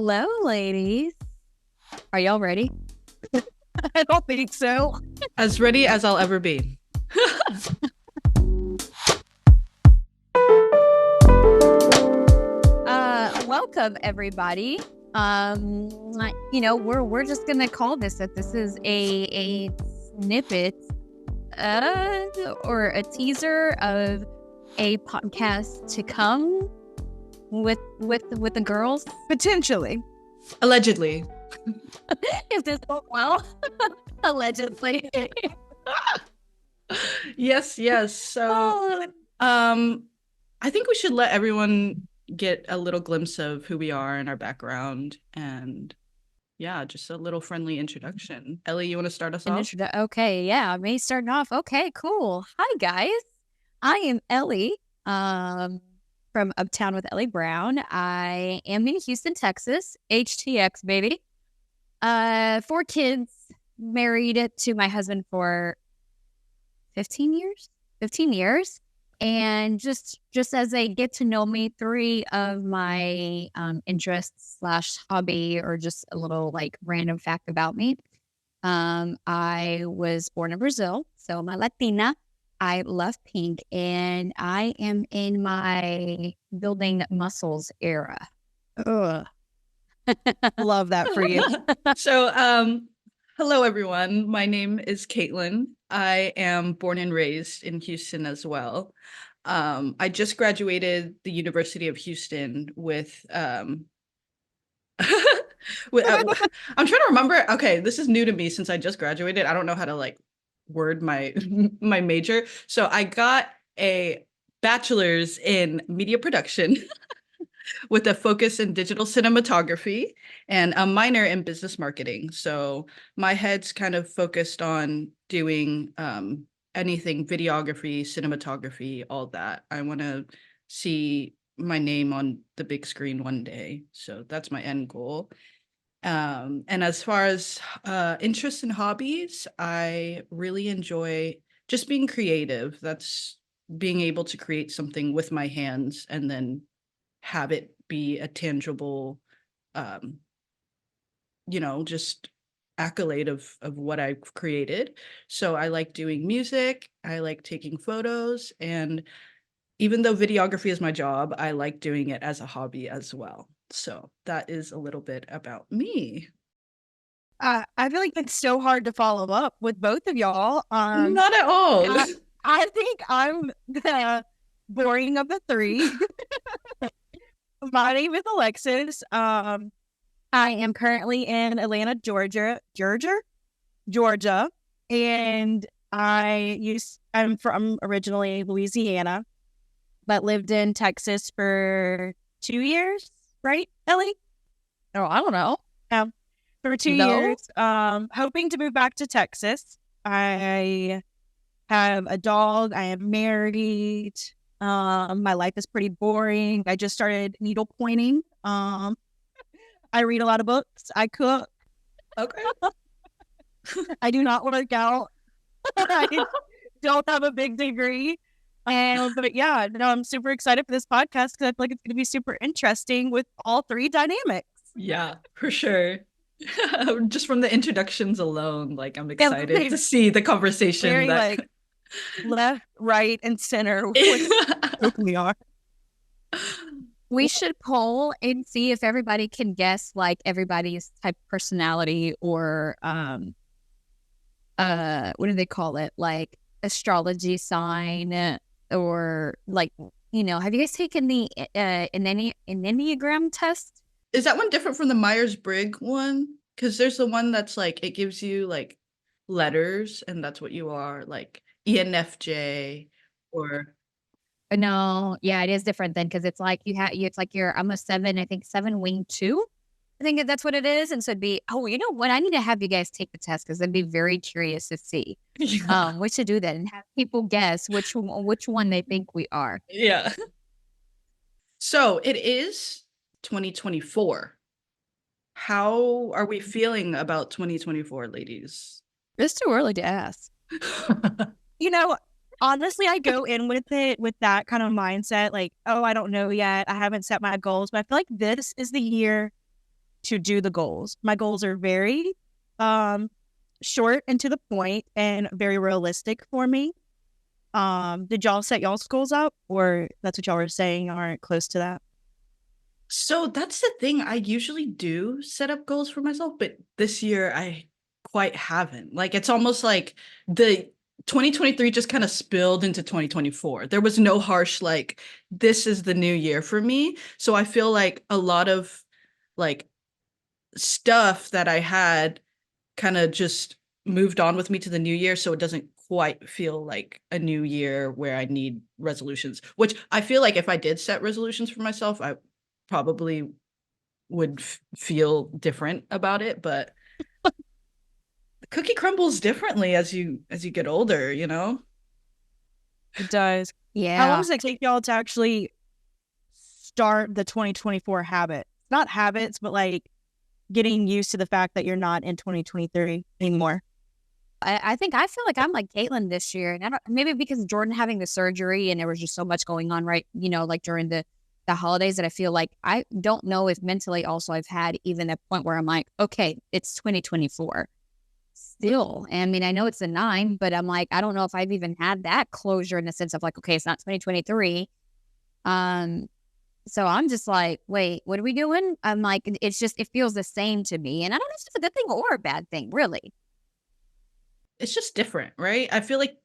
Hello, ladies. Are y'all ready? I don't think so. As ready as I'll ever be. Welcome everybody. We're just gonna call this that this is a snippet or a teaser of a podcast to come with the girls. Potentially. Allegedly. If this goes well. Allegedly. Yes. So I think we should let everyone get a little glimpse of who we are and our background, and just a little friendly introduction. Ellie, you want to start us off? Okay, yeah, me starting off. Okay, cool. Hi guys, I am Ellie from Uptown with Ellie Brown. I am in Houston, Texas. HTX baby. 4 kids, married to my husband for 15 years. And just as they get to know me, 3 of my interests / hobby, or just a little like random fact about me. I was born in Brazil, so I'm a Latina. I love pink, and I am in my building muscles era. Ugh. Love that for you. So, hello everyone. My name is Caitlin. I am born and raised in Houston as well. I just graduated the University of Houston with I'm trying to remember. Okay, this is new to me since I just graduated. I don't know how to like word my my major. So I got a bachelor's in media production with a focus in digital cinematography and a minor in business marketing. So my head's kind of focused on doing anything videography, cinematography, all that. I want to see my name on the big screen one day. So that's my end goal. And as far as interests and hobbies, I really enjoy just being creative. That's being able to create something with my hands and then have it be a tangible, just accolade of what I've created. So I like doing music. I like taking photos. And even though videography is my job, I like doing it as a hobby as well. So that is a little bit about me. I feel like it's so hard to follow up with both of y'all. Not at all. I think I'm the boring of the 3. My name is Alexis. I am currently in Atlanta, Georgia, and I'm from originally Louisiana, but lived in Texas for 2 years, right, Ellie? Oh, I don't know. For 2 years. Hoping to move back to Texas. I have a dog. I am married. My life is pretty boring. I just started needle pointing. I read a lot of books. I cook. Okay. I do not work out. I don't have a big degree. But yeah, no, I'm super excited for this podcast because I feel like it's going to be super interesting with all 3 dynamics. Yeah, for sure. Just from the introductions alone, like I'm excited to see the conversation. Very like left, right, and center. We are. We should poll and see if everybody can guess like everybody's type of personality, or what do they call it? Like astrology sign, or like, have you guys taken the Enneagram test? Is that one different from the Myers-Briggs one? Because there's the one that's like, it gives you like letters and that's what you are, like ENFJ or... No, yeah, it is different then, because it's like it's like I'm a 7, I think 7 wing 2. I think that's what it is. And so it'd be, you know what? I need to have you guys take the test because I'd be very curious to see. Yeah. We should do that and have people guess which one they think we are. Yeah. So it is 2024. How are we feeling about 2024, ladies? It's too early to ask. Honestly, I go in with it with that kind of mindset, like, oh, I don't know yet. I haven't set my goals, but I feel like this is the year to do the goals. My goals are very short and to the point and very realistic for me. Did y'all set y'all's goals up, or that's what y'all were saying aren't close to that? So that's the thing. I usually do set up goals for myself, but this year I quite haven't. Like it's almost like the 2023 just kind of spilled into 2024. There was no harsh like this is the new year for me. So I feel like a lot of like stuff that I had kind of just moved on with me to the new year, so it doesn't quite feel like a new year where I need resolutions, which I feel like if I did set resolutions for myself, I probably would feel different about it, but the cookie crumbles differently as you get older, you know? It does. How long Yeah. does it take y'all to actually start the 2024 habit? Not habits, but like getting used to the fact that you're not in 2023 anymore. I think I feel like I'm like Caitlin this year, and I don't, maybe because Jordan having the surgery and there was just so much going on, right? You know, like during the holidays, that I feel like I don't know if mentally also I've had even a point where I'm like, okay, it's 2024 still. I mean, I know it's a 9, but I'm like, I don't know if I've even had that closure in the sense of like, okay, it's not 2023. Um, so I'm just like, wait, what are we doing? I'm like, it's just, it feels the same to me, and I don't know if it's a good thing or a bad thing, really. It's just different, right? I feel like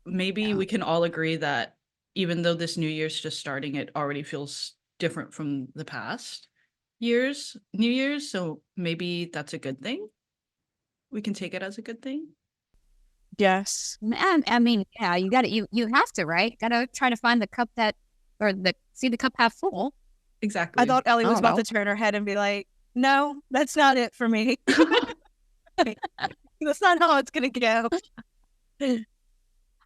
maybe Yeah. we can all agree that even though this new year's just starting, it already feels different from the past new year's, so maybe that's a good thing. We can take it as a good thing. Yes. I mean, yeah, you got to you have to, right? Got to try to find the cup that, or the see the cup half full. I Exactly. thought Ellie I was don't about know. to turn her head and be like, no, that's not it for me. That's not how it's going to go.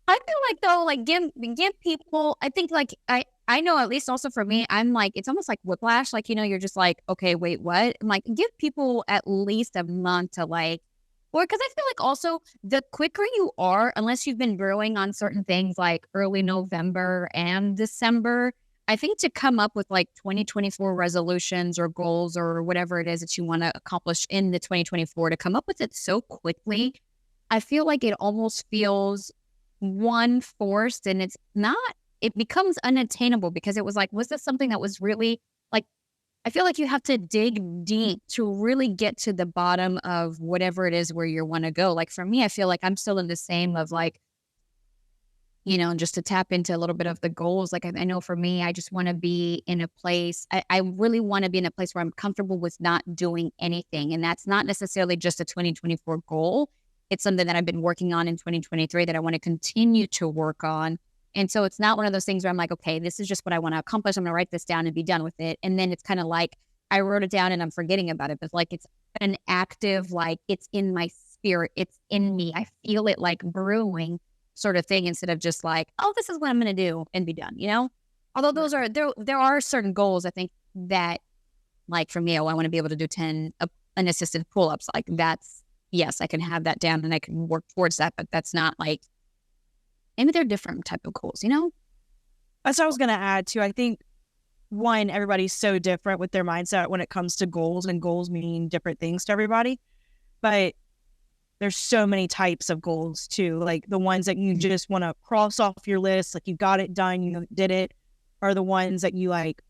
I feel like though, like give people. I think like I know at least also for me, I'm like it's almost like whiplash. Like you know, you're just like, okay, wait, what? I'm like give people at least a month to like, or because I feel like also the quicker you are, unless you've been brewing on certain things like early November and December. I think to come up with like 2024 resolutions or goals or whatever it is that you want to accomplish in the 2024 to come up with it so quickly, I feel like it almost feels one forced, and it's not, it becomes unattainable because it was like, was this something that was really like, I feel like you have to dig deep to really get to the bottom of whatever it is where you want to go. Like for me, I feel like I'm still in the same of like, you know, just to tap into a little bit of the goals. Like I know for me, I just want to be in a place, I really want to be in a place where I'm comfortable with not doing anything. And that's not necessarily just a 2024 goal. It's something that I've been working on in 2023 that I want to continue to work on. And so it's not one of those things where I'm like, okay, this is just what I want to accomplish. I'm going to write this down and be done with it. And then it's kind of like I wrote it down and I'm forgetting about it. But like it's an active, like it's in my spirit, it's in me. I feel it like brewing sort of thing instead of just like, oh, this is what I'm going to do and be done, you know? Although those are, there are certain goals, I think that like for me, oh, I want to be able to do 10 unassisted pull-ups. Like that's, yes, I can have that down and I can work towards that, but that's not like, maybe they're different type of goals, you know? That's what I was going to add too. I think one, everybody's so different with their mindset when it comes to goals, and goals mean different things to everybody. But there's so many types of goals too. Like the ones that you just want to cross off your list, like you got it done, you did it, are the ones that you like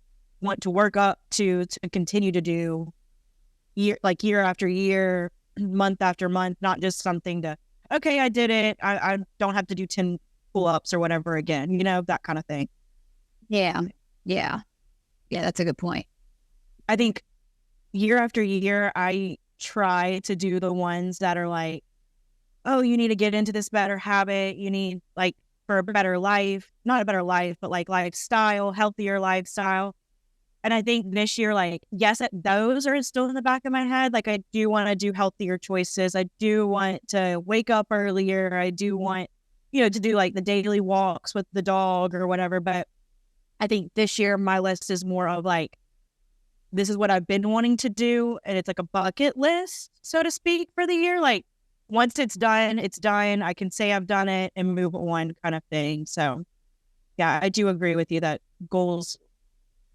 want to work up to continue to do year after year, month after month, not just something to, okay, I did it. I don't have to do 10 pull-ups or whatever again, you know, that kind of thing. Yeah. Yeah. Yeah. That's a good point. I think year after year, I try to do the ones that are like, oh, you need to get into this better habit. You need like for a better life, not a better life, but like lifestyle, healthier lifestyle. And I think this year, like, yes, those are still in the back of my head. Like, I do want to do healthier choices. I do want to wake up earlier. I do want, you know, to do like the daily walks with the dog or whatever. But I think this year, my list is more of like, this is what I've been wanting to do. And it's like a bucket list, so to speak, for the year. Like, once it's done, it's done. I can say I've done it and move on kind of thing. So, yeah, I do agree with you that goals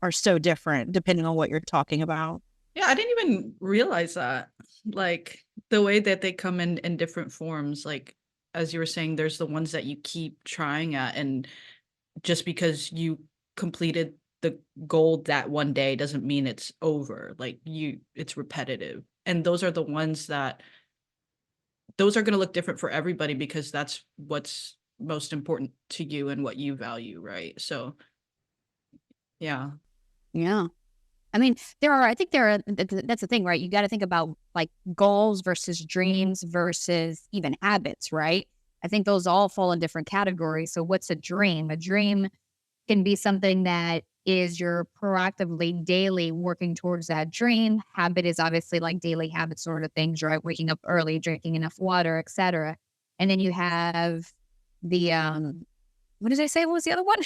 are so different depending on what you're talking about. Yeah, I didn't even realize that. Like the way that they come in different forms, like as you were saying, there's the ones that you keep trying at, and just because you completed the goal that one day doesn't mean it's over. Like it's repetitive. And those are the ones that those are going to look different for everybody because that's what's most important to you and what you value, right? So, yeah. Yeah. I mean, I think there are, that's the thing, right? You got to think about like goals versus dreams versus even habits, right? I think those all fall in different categories. So, what's a dream? A dream can be something that is you're proactively daily working towards that dream. Habit is obviously like daily habit sort of things, right? Waking up early, drinking enough water, etc. And then you have the what did I say? What was the other one?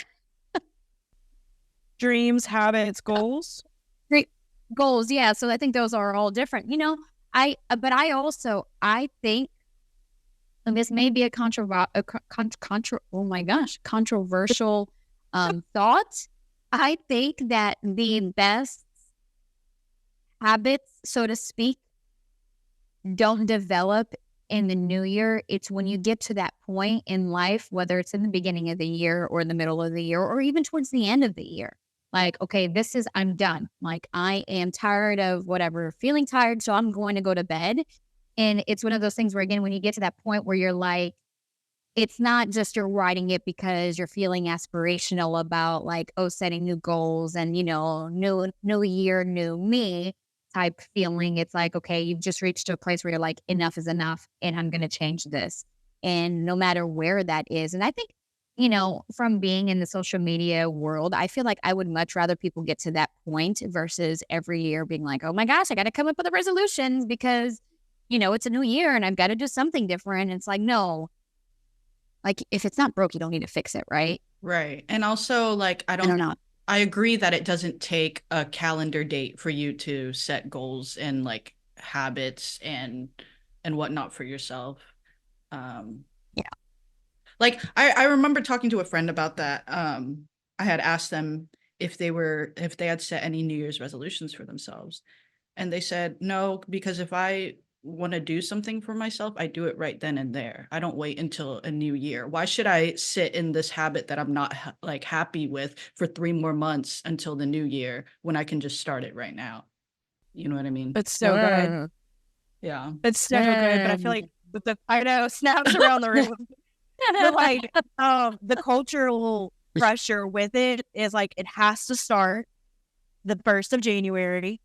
Dreams, habits, goals. Great goals. Yeah. So I think those are all different. But I think, and this may be a oh my gosh, controversial thought. I think that the best habits, so to speak, don't develop in the new year. It's when you get to that point in life, whether it's in the beginning of the year or in the middle of the year or even towards the end of the year. Like, okay, I'm done. Like, I am tired of whatever, feeling tired. So I'm going to go to bed. And it's one of those things where, again, when you get to that point where you're like, it's not just you're writing it because you're feeling aspirational about like, oh, setting new goals and, new year, new me type feeling. It's like, okay, you've just reached a place where you're like, enough is enough and I'm going to change this. And no matter where that is. And I think, from being in the social media world, I feel like I would much rather people get to that point versus every year being like, oh my gosh, I got to come up with a resolution because, it's a new year and I've got to do something different. And it's like, no, like, if it's not broke, you don't need to fix it, right? Right. And also, like, I don't know. I agree that it doesn't take a calendar date for you to set goals and like habits and whatnot for yourself. Um, Yeah. like I remember talking to a friend about that. I had asked them if they had set any New Year's resolutions for themselves. And they said, no, because if I want to do something for myself, I do it right then and there. I don't wait until a new year. Why should I sit in this habit that I'm not like happy with for 3 more months until the new year when I can just start it right now? You know what I mean? It's so good. Yeah. It's so good. But I feel like with I know snaps around the room. But like the cultural pressure with it is like it has to start the 1st of January.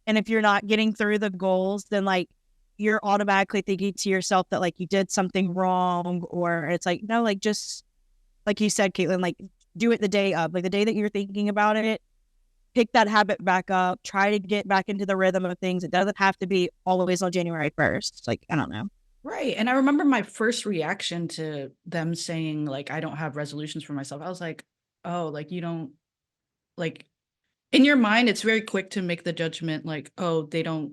And if you're not getting through the goals, then like you're automatically thinking to yourself that like you did something wrong, or it's like, no, like just like you said, Caitlin, like do it the day of, like the day that you're thinking about it, pick that habit back up, try to get back into the rhythm of things. It doesn't have to be always on January 1st. Like, I don't know. Right. And I remember my first reaction to them saying, like, I don't have resolutions for myself. I was like, oh, like, you don't, like, in your mind, it's very quick to make the judgment, like, oh, they don't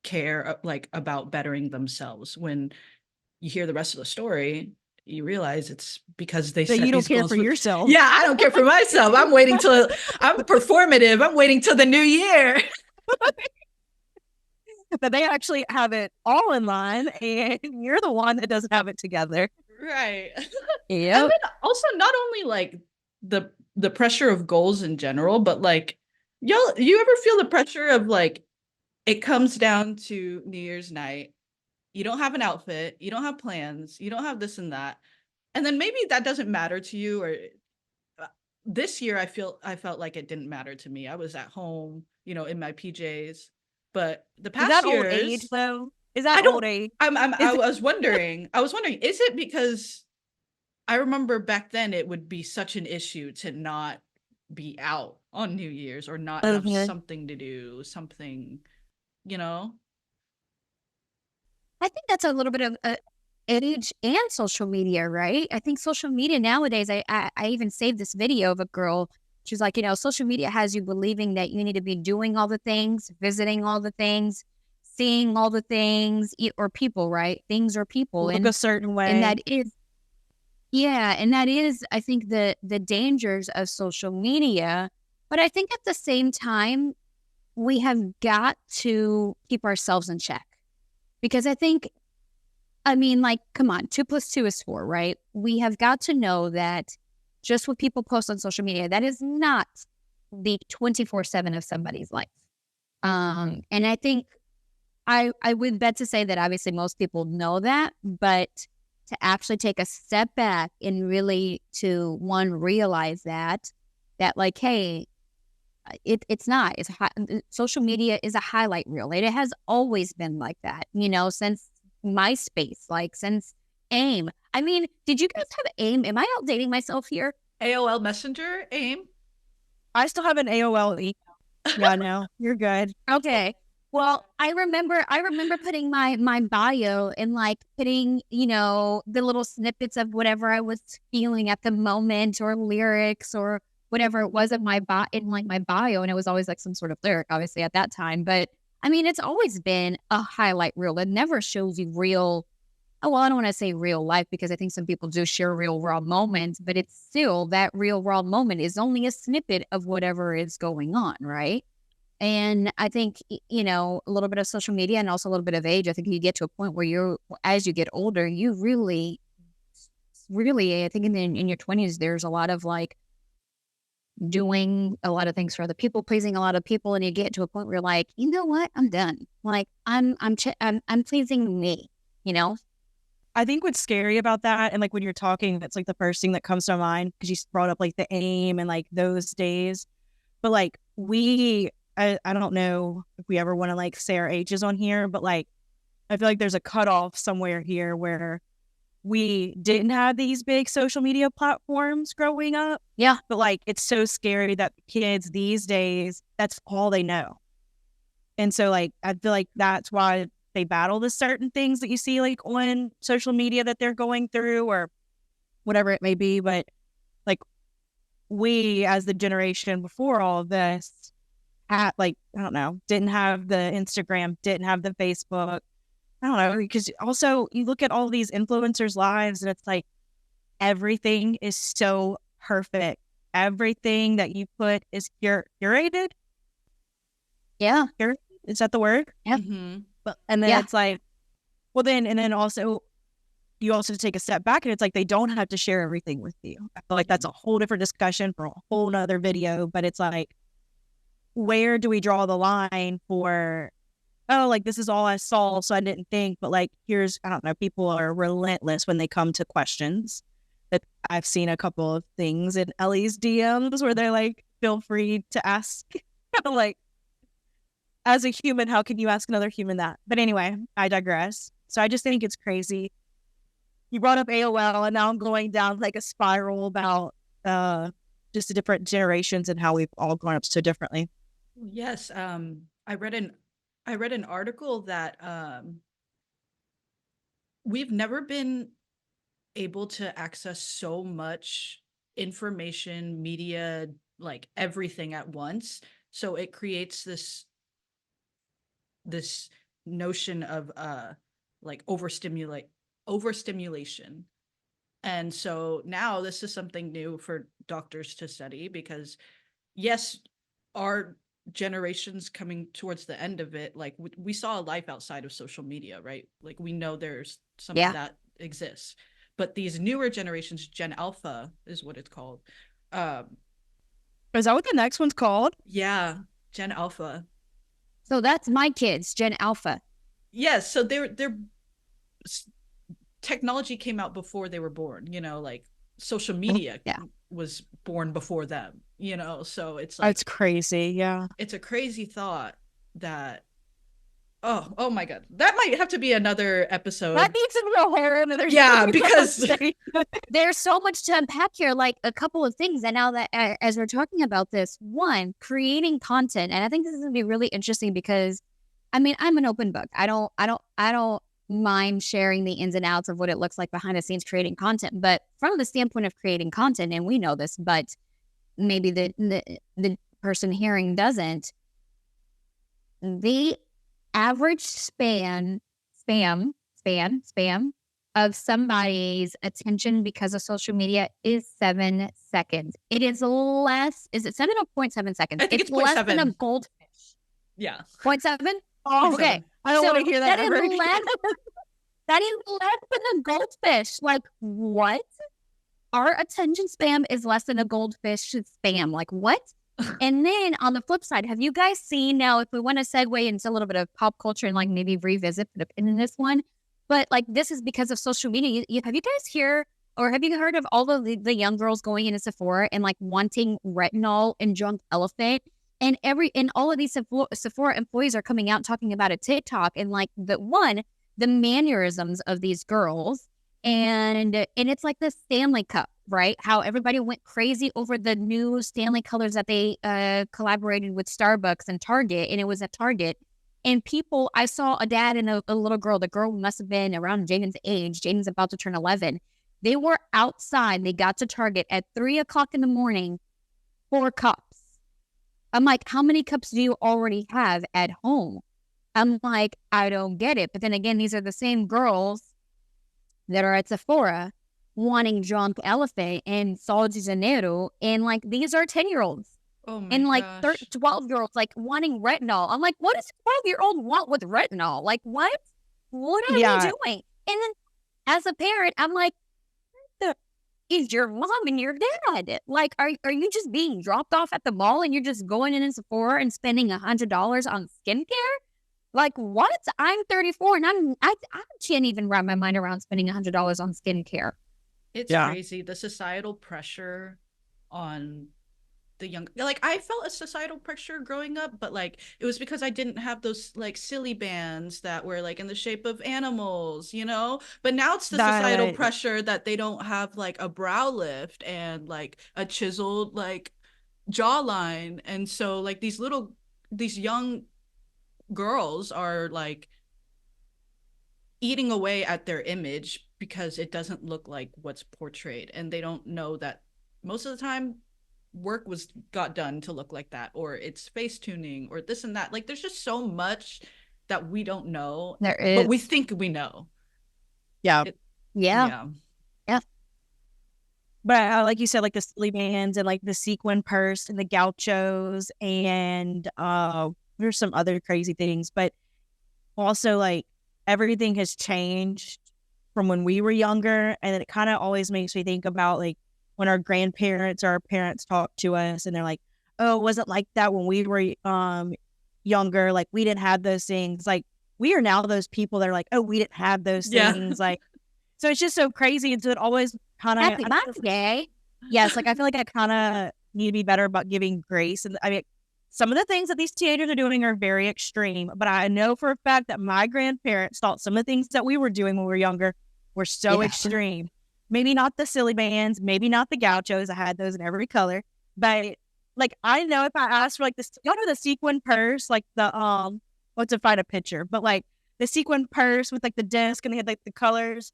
care, like, about bettering themselves. When you hear the rest of the story, you realize it's because they That set you don't these care goals. for yourself. Yeah, I don't care for myself. I'm performative. I'm waiting till the new year. That they actually have it all in line and you're the one that doesn't have it together. Right. Yeah. And then also not only like the pressure of goals in general, but like you ever feel the pressure of like it comes down to New Year's night, you don't have an outfit, you don't have plans, you don't have this and that. And then maybe that doesn't matter to you, or this year I felt like it didn't matter to me. I was at home, in my PJs. But the Is past that old years, age though? Is I that don't old age? I was wondering, is it because I remember back then it would be such an issue to not be out on New Year's or not have something to do, something, you know? I think that's a little bit of age and social media, right? I think social media nowadays, I even saved this video of a girl. She's like, social media has you believing that you need to be doing all the things, visiting all the things, seeing all the things, or people, right? Things or people. Look a certain way. And that is, yeah. And that is, I think, the dangers of social media. But I think at the same time, we have got to keep ourselves in check, because I think, I mean, like, come on, 2 + 2 is 4, right? We have got to know that just what people post on social media, that is not the 24/7 of somebody's life. And I think I would bet to say that obviously most people know that, but to actually take a step back and really to realize that like, hey, it's not. Social media is a highlight reel. It has always been like that, since MySpace, like since AIM. I mean, did you guys have AIM? Am I outdating myself here? AOL Messenger, AIM. I still have an AOL email. Yeah, no, you're good. Okay. Well, I remember putting my bio and like putting, the little snippets of whatever I was feeling at the moment, or lyrics, or whatever it was in my bio. And it was always like some sort of lyric, obviously, at that time. But I mean, it's always been a highlight reel. It never shows you real. Oh, well, I don't want to say real life, because I think some people do share real raw moments, but it's still that real raw moment is only a snippet of whatever is going on, right? And I think, a little bit of social media and also a little bit of age, I think you get to a point where as you get older, you really, I think in your 20s, there's a lot of like doing a lot of things for other people, pleasing a lot of people. And you get to a point where you're like, you know what? I'm done. Like I'm pleasing me, I think what's scary about that, and like when you're talking, that's like the first thing that comes to mind, because you brought up like the AIM and like those days. But like I don't know if we ever want to like say our ages on here, but like I feel like there's a cutoff somewhere here where we didn't have these big social media platforms growing up. Yeah. But like it's so scary that kids these days, that's all they know. And so like I feel like that's why they battle the certain things that you see like on social media that they're going through, or whatever it may be. But like we, as the generation before all of this, had like, I don't know, didn't have the Instagram, didn't have the Facebook. I don't know, because also you look at all these influencers' lives and it's like everything is so perfect. Everything that you put is curated. Yeah. Is that the word? Yeah. Mm-hmm. But and then it's like, well, then also you also take a step back and it's like they don't have to share everything with you. I feel like that's a whole different discussion for a whole nother video. But it's like, where do we draw the line for, oh, like this is all I saw, so I didn't think, but like here's, I don't know, people are relentless when they come to questions. That I've seen a couple of things in Ellie's DMs where they're like, feel free to ask. Like, as a human, how can you ask another human that? But anyway, I digress. So I just think it's crazy. You brought up AOL, and now I'm going down like a spiral about just the different generations and how we've all grown up so differently. Yes. I read an article that we've never been able to access so much information, media, like everything at once. So it creates this notion of like overstimulation. And so now this is something new for doctors to study, because yes, our generations coming towards the end of it, like we saw a life outside of social media, right? Like we know there's something that exists, but these newer generations, Gen Alpha is what it's called. Is that what the next one's called? Yeah, Gen Alpha. So that's my kids, Gen Alpha. Yes, so they're technology came out before they were born, like social media was born before them, so it's like, it's crazy. Yeah, it's a crazy thought that oh my god, that might have to be another episode. That needs some real hair in there. Yeah, because there's so much to unpack here, like a couple of things. And now that as we're talking about this, one, creating content, and I think this is gonna be really interesting because I mean, I'm an open book. I don't mind sharing the ins and outs of what it looks like behind the scenes creating content. But from the standpoint of creating content, and we know this, but maybe the person hearing doesn't, the average spam of somebody's attention because of social media is 7 seconds. It is less, is it 7 or 0.7 seconds? I think it's less 0.7. than a goldfish. Yeah. 0.7? Oh, Okay. I don't So want to hear that that is ever again. less, that is less than a goldfish. Like, what? Our attention span is less than a goldfish spam. Like, what? And then on the flip side, have you guys seen now, if we want to segue into a little bit of pop culture and like maybe revisit, put a pin in this one, but like this is because of social media. Have you guys hear or have you heard of all of the young girls going into Sephora and like wanting retinol and drunk elephant? And all of these Sephora employees are coming out talking about a TikTok and like the mannerisms of these girls and it's like the Stanley Cup, right? How everybody went crazy over the new Stanley colors that they collaborated with Starbucks and Target, and it was at Target. And people, I saw a dad and a little girl. The girl must have been around Jaden's age. Jaden's about to turn 11. They were outside. They got to Target at 3 o'clock in the morning, 4 cups. I'm like, how many cups do you already have at home? I'm like, I don't get it. But then again, these are the same girls that are at Sephora wanting drunk elephant and Sol de Janeiro. And like, these are 10-year-olds Oh my and like gosh. 12-year-olds like wanting retinol. I'm like, what does a 12-year-old want with retinol? Like, what? What are we doing? And then as a parent, I'm like, is your mom and your dad? Like, are you just being dropped off at the mall and you're just going in Sephora and spending $100 on skincare? Like, what? I'm 34 and I can't even wrap my mind around spending $100 on skincare. It's crazy. The societal pressure on the young, like I felt a societal pressure growing up, but like it was because I didn't have those like silly bands that were like in the shape of animals, you know. But now it's the societal pressure that they don't have like a brow lift and like a chiseled like jawline, and so like these young girls are like eating away at their image because it doesn't look like what's portrayed, and they don't know that most of the time work got done to look like that, or it's face tuning or this and that. Like there's just so much that we don't know, there is, but we think we know. Yeah. Yeah. But like you said, like the silly bands and like the sequin purse and the gauchos and there's some other crazy things, but also like everything has changed from when we were younger, and it kind of always makes me think about like when our grandparents or our parents talk to us and they're like, oh, it wasn't like that when we were younger, like we didn't have those things. Like we are now those people that are like, oh, we didn't have those things. Like, so it's just so crazy. And so it always kind of happy birthday. Yes, like I feel like I kind of need to be better about giving grace. And I mean, some of the things that these teenagers are doing are very extreme, but I know for a fact that my grandparents thought some of the things that we were doing when we were younger were so extreme. Maybe not the silly bands, maybe not the gauchos. I had those in every color, but like I know if I asked for like this, y'all know the sequin purse, like the what's to find a picture, but like the sequin purse with like the disc and they had like the colors.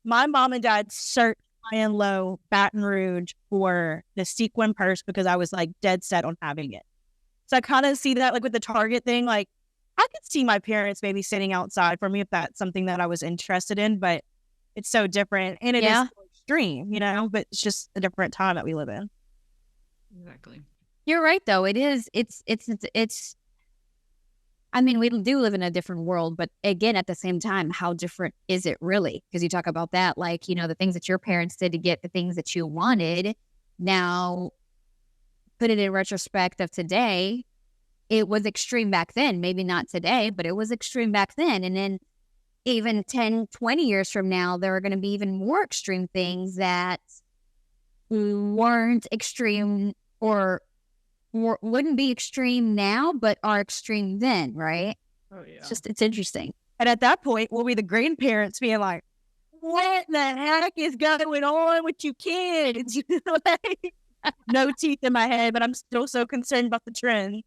My mom and dad searched high and low Baton Rouge for the sequin purse because I was like dead set on having it. So I kind of see that like with the Target thing, like I could see my parents maybe sitting outside for me if that's something that I was interested in, but it's so different and it is so extreme, you know, but it's just a different time that we live in. Exactly. You're right though. It is. It's I mean, we do live in a different world, but again, at the same time, how different is it really? Because you talk about that, like, you know, the things that your parents did to get the things that you wanted. Now, put it in retrospect of today, it was extreme back then. Maybe not today, but it was extreme back then. And then even 10, 20 years from now, there are going to be even more extreme things that weren't extreme or wouldn't be extreme now, but are extreme then, right? Oh yeah. It's interesting. And at that point, we'll be the grandparents being like, what the heck is going on with you kids? Like, no teeth in my head, but I'm still so concerned about the trends.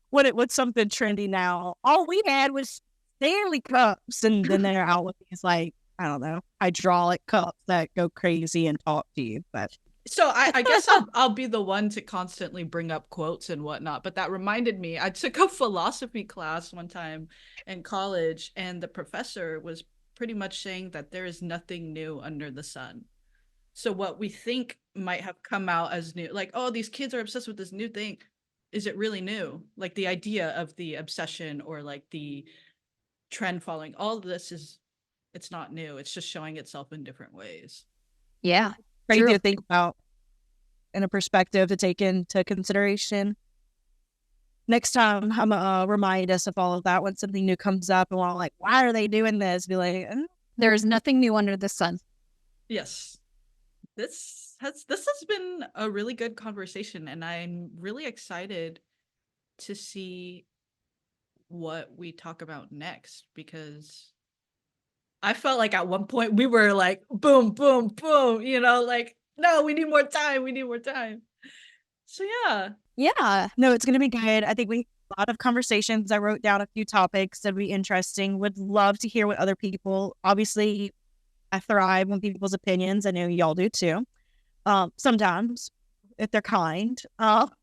What's something trendy now? All we had was Stanley cups, and then they're out with these like, I don't know, hydraulic cups that go crazy and talk to you. But so I guess I'll be the one to constantly bring up quotes and whatnot. But that reminded me, I took a philosophy class one time in college, and the professor was pretty much saying that there is nothing new under the sun. So what we think might have come out as new, like, oh, these kids are obsessed with this new thing. is it really new? Like the idea of the obsession or like the trend following, all of this it's not new. It's just showing itself in different ways. Yeah. Crazy True. to think about and a perspective to take into consideration. Next time, I'm gonna remind us of all of that when something new comes up and we're like, why are they doing this? Be like, There's nothing new under the sun. Yes. This has been a really good conversation, and I'm really excited to see what we talk about next, because I felt like at one point we were like boom, boom, boom, like, no, we need more time. We need more time. So yeah. Yeah. no, it's gonna be good. I think we a lot of conversations. I wrote down a few topics that'd be interesting. Would love to hear what other people. Obviously, I thrive on people's opinions. I know y'all do too. Sometimes if they're kind. But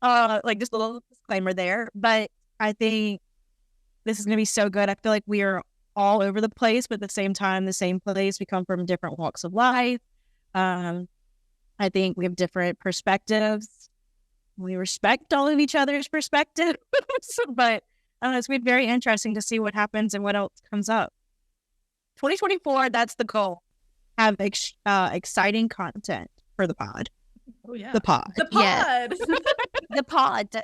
like just a little disclaimer there. But I think this is gonna be so good. I feel like we are all over the place, but at the same time, the same place. We come from different walks of life. I think we have different perspectives. We respect all of each other's perspectives, but I don't know, it's been very interesting to see what happens and what else comes up. 2024, that's the goal. Have exciting content for the pod. Oh yeah. The pod. The pod. Yes. The pod. The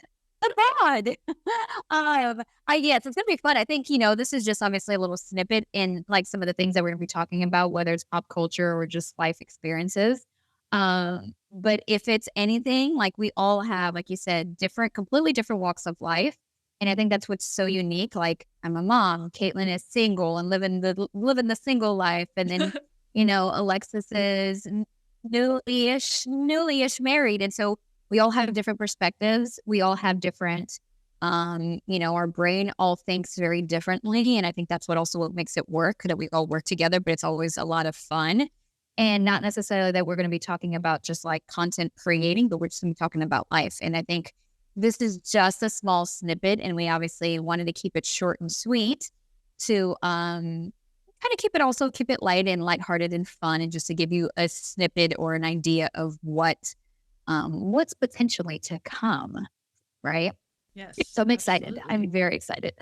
pod. Yes, it's gonna be fun. I think, this is just obviously a little snippet in like some of the things that we're gonna be talking about, whether it's pop culture or just life experiences. But if it's anything, like we all have, like you said, completely different walks of life. And I think that's what's so unique. Like I'm a mom, Caitlin is single and living the single life. And then, Alexis is newly-ish married. And so we all have different perspectives. We all have different, our brain all thinks very differently. And I think that's what makes it work, that we all work together, but it's always a lot of fun. And not necessarily that we're going to be talking about just like content creating, but we're just going to be talking about life. And I think this is just a small snippet, and we obviously wanted to keep it short and sweet to kind of keep it light and lighthearted and fun, and just to give you a snippet or an idea of what's potentially to come, right? Yes. So I'm excited. Absolutely. I'm very excited.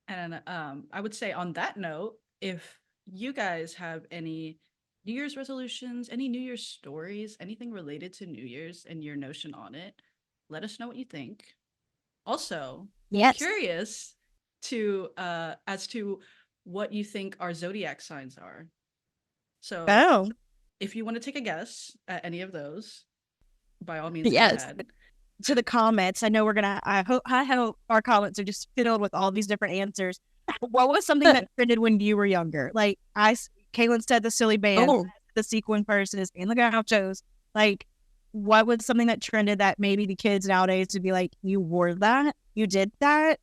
And I would say on that note, if you guys have any New Year's resolutions, any New Year's stories, anything related to New Year's and your notion on it, let us know what you think. Also, Yes. Curious as to what you think our zodiac signs are. So if you want to take a guess at any of those, by all means, yes. go ahead. To the comments, I know I hope our comments are just filled with all these different answers. What was something that trended when you were younger? Like Caitlin said the silly band, the sequin purses, and the gauchos. Like, what was something that trended that maybe the kids nowadays would be like, you wore that? You did that?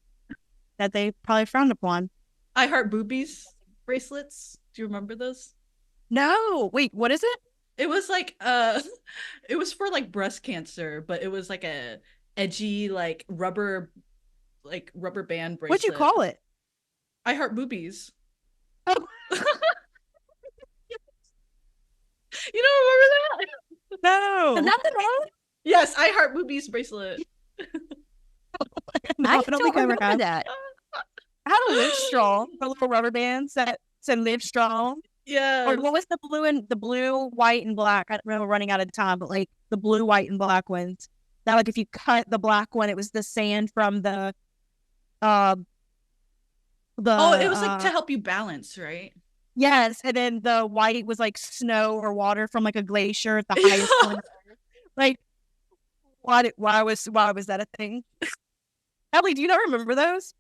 That they probably frowned upon. I Heart Boobies bracelets. Do you remember those? No. Wait, what is it? It was like it was for like breast cancer, but it was like a edgy like rubber band bracelet. What'd you call it? I Heart Boobies. Oh. You don't remember that? No. Is that the name? Yes, I Heart Boobies bracelet. No, I don't remember that. I had a Live Strong, the little rubber bands that said Live Strong. Yeah. Or what was the blue, white, and black? I don't remember, running out of time, but like the blue, white, and black ones. That like if you cut the black one, it was the sand from the it was like to help you balance, right? Yes, and then the white was like snow or water from like a glacier at the highest point. Like, why was that a thing? Ellie, do you not remember those?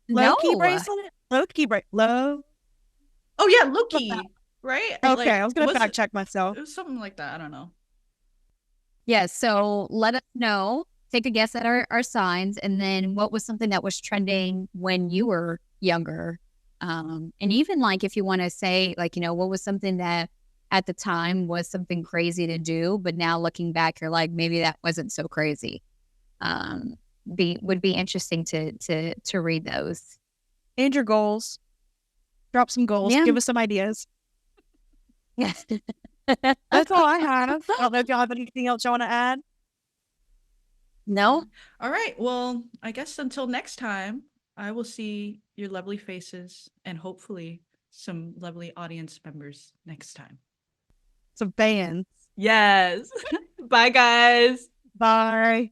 Low key bracelet? Low key low. Oh yeah, Loki, right? Okay, like, I was gonna fact check myself. It was something like that. I don't know. Yeah, so let us know. Take a guess at our signs, and then what was something that was trending when you were younger. And even like if you want to say like, what was something that at the time was something crazy to do, but now looking back, you're like, maybe that wasn't so crazy. Would be interesting to read those. And your goals. Drop some goals. Yeah. Give us some ideas. Yes. That's all I have. I don't know if y'all have anything else you want to add. No? All right. Well, I guess until next time, I will see your lovely faces and hopefully some lovely audience members next time. Some fans. Yes. Bye, guys. Bye.